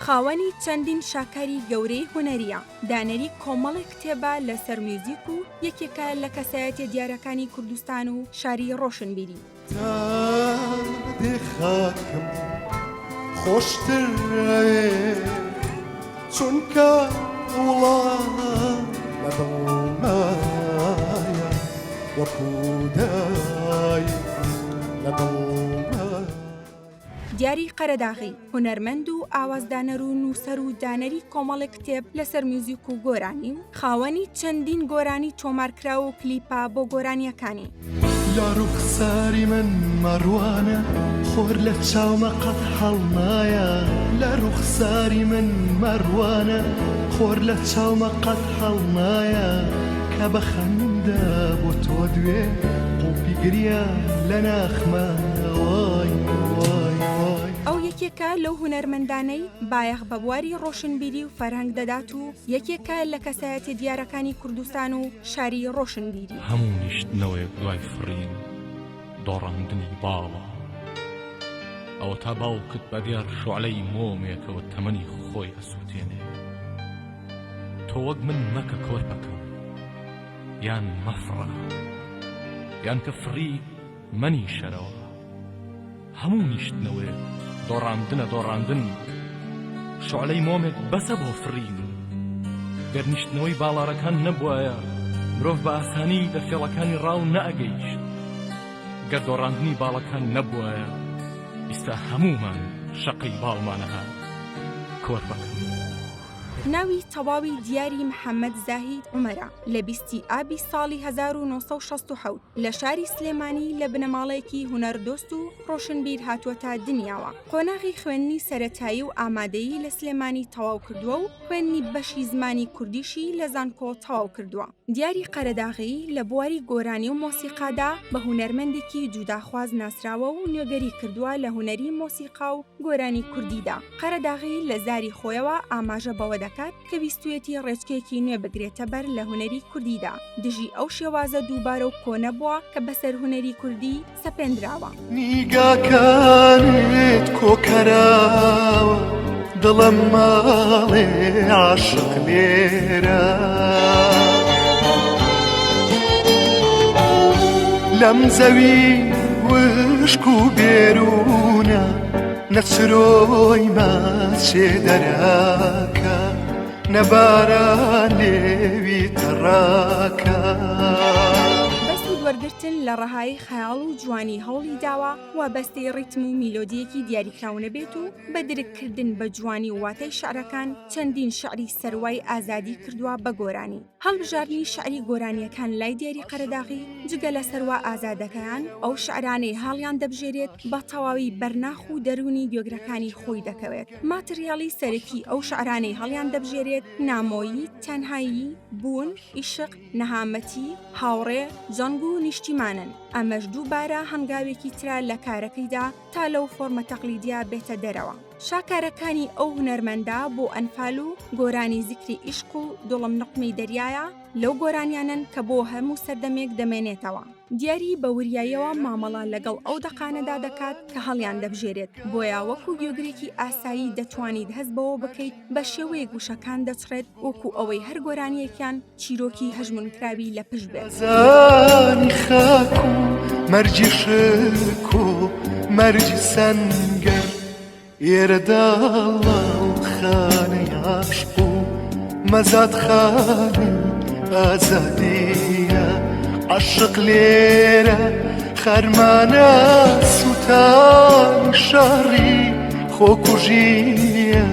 خاوەنی چەندین شاکاری گەورەی هونەریە، دانەری کۆمەڵی کتێبە لەسەر میوزیک و یەکێکە لە کەسایەتیە دیارەکانی کوردستان و شاری ڕۆشنبیری. دێ خاکم خۆشترە چونکە وڵات لە دڵمایە وەکو دای لە دڵمایە. دیاری قەرەداغی هونەرمەند و ئاوازدانەر و نووسەر و دانەری کۆمەڵی کتێب لەسەر میوزیک و گۆرانی و خاوەنی چەندین گۆرانی تۆمارکراوە و کلیپا بۆ گۆرانیەکانی. لا ڕوخساری من مەڕوانە خۆر لە چاومە قەت هەڵنایە، لە ڕوخساری من مەڕوانە خۆر لە چاومە قەت هەڵنایە، کە بە خەندە بۆ تۆ دوێ قوپی گریە لە ناخمانە وای وای وای. ئەو یەکێکە لەو هونەرمەندانەی بایەخ بە بواری ڕۆشنبیری و فەرهەنگ دەدات و یەکێکە لە کەسایەتی دیارەکانی کوردستان و شاری ڕۆشنبیری. هەموو نیشتنەوەیەک دوای فڕین دۆڕاندنی باڵە، ئەوە تا باوکت بە دیار شوعلەی مۆمێکەوە تەمەنی خۆی ئەسووتێنێ. تۆ وەک من مەکە کۆرپەکەم یان مەفڕە یان کە فڕی مەنی شەرەوە. هەموو نیشتنەوەیەک دۆڕاندن شوعلەی مۆمێک بەسە بۆ فرین. گەر نیشتنەوەی باڵارەکان نەبووایە مرۆڤ بە ئاسانی لە فێڵەکانی ڕاو نەئەگەیشت. گەر دۆڕاندنی باڵەکان نەبووایە ئێستا هەموومان شەقەی باڵمانەها کۆرپەکەم. ناوی تەواوی دیاری محەممەد زاهید عومەرە لە 20 ئابی ساڵی 1967 لە شاری سلێمانی لە بنەماڵەیەکی هونەردۆست و ڕۆشنبیر هاتووەتە دنیاوە. قۆناغی خوێندنی سەرەتایی و ئامادەیی لە سلێمانی تەواو کردووە و خوێندنی بەشی زمانی کوردیشی لە زانکۆ تەواو کردووە. دیاری قەرەداغی لە بواری گۆرانی و مۆسیقادا بە هونەرمەندێکی جوداخواز ناسراوە و نوێگەری کردووە لە هونەری مۆسیقا و گۆرانی کوردیدا. قەرەداغی لە زاری خۆیەوە ئاماژە بەوە دەکات کە ویستویەتی ڕێچکێکی نوێ بگرێتە بەر لە هونەری کوردیدا. دژی ئەو شێوازە دووبارە و کۆنە بووە کە بەسەر هونەری کوردی سەپێنراوە. نیگاکانت کۆکەراوە دڵم ماڵێ عاشق لێرە، لەم زەوی وشک و بێرونە نەچرۆی ماچێ دەراکە نەباران لێوی تەڕاکە. وەرگرتن لە ڕەهایی خەیاڵ و جوانی هەوڵی داوە و بەستەی ڕیتم و میلۆدیەکی دیاریکراونە بێت و بە درککردن بە جوانی و واتای شعرەکان چەندین شعری سەروای ئازادی کردووە بە گۆرانی. هەڵبژاردننی شعری گۆرانیەکان لای دیاری قەرەداغی جگە لە سەروا ئازادەکەیان ئەو شعرانەی هاڵیان دەبژێرێت بە تەواوی بەرناخ و دەرونی گوێگرەکانی خۆی دەکەوێت. ماتریاڵی سەرەکی ئەو شعرانەی هەڵیان دەبژێرێت نامۆیی، تەنهایی، بوون، ئیشق، نەهامەتی، هاوڕێ، جەنگ و نیشتیمانن. ئەمەش دووبارە هەنگاوێکی ترا لە کارەکەیدا تا لەو فۆرمە تەقلیدیە بێتە دەرەوە. شاکارەکانی ئەو هونەرمەندا بۆ ئەنفال و گۆرانی زیکری عیشق و دڵم نقمی دەریایە لەو گۆرانیانن کە بۆ هەموو سەردەمێک دەمێنێتەوە. دیاری بە وریایەوە مامەڵە لەگەڵ ئەو دەقانەدا دەکات کە هەڵیان دەبژێرێت، بۆیە وەکو گوێگرێکی ئاسایی دەتوانیت هەست بەوە بکەیت بە شێوەیە گوشەکان دەچڕێت وەکو ئەوەی هەر گۆرانیەکیان چیرۆکی هەژمونکراوی لە پشت بێت. زانی خاک و مەرجی شک و مەرجی سەنگەر ئێرەداڵە و خانەی عاشق و مەزاد خانەی ئازادیە، عاشق لێرە خەرمانە سوتانی شەڕی خۆکوژیە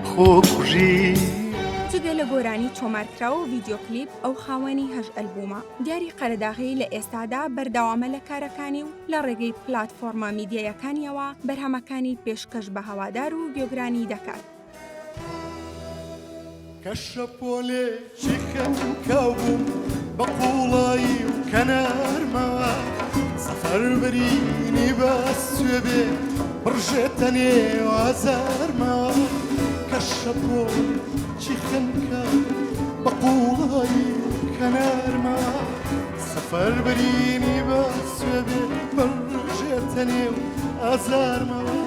خۆکوژی. جگە لە گۆرانی تۆمارکراوە و ڤیدیۆکلیپ ئەو خاوەنی هەژ ئەلبومە. دیاری قەرەداغی لە ئێستادا بەردەوامە لە کارەکانی و لە ڕێگەی پلاتفۆرمە میدیایەکانیەوە بەرهەمەکانی پێشکەش بە هەوادار و گوێگرانی دەکات. کەشە پۆلێکی خەمکاو بووم بە قوڵایی و کەنارمەوە، سەفەر بەرینی بەس سوێ بێ بڕژێتە نێو ئازارمەوە. کەشە پۆلێکی خەمکاو بە قوڵایی و کەنارمەوە، سەفەر بەرینی بەس سوێ بێ بڕژێتە نێو ئازارمەوە.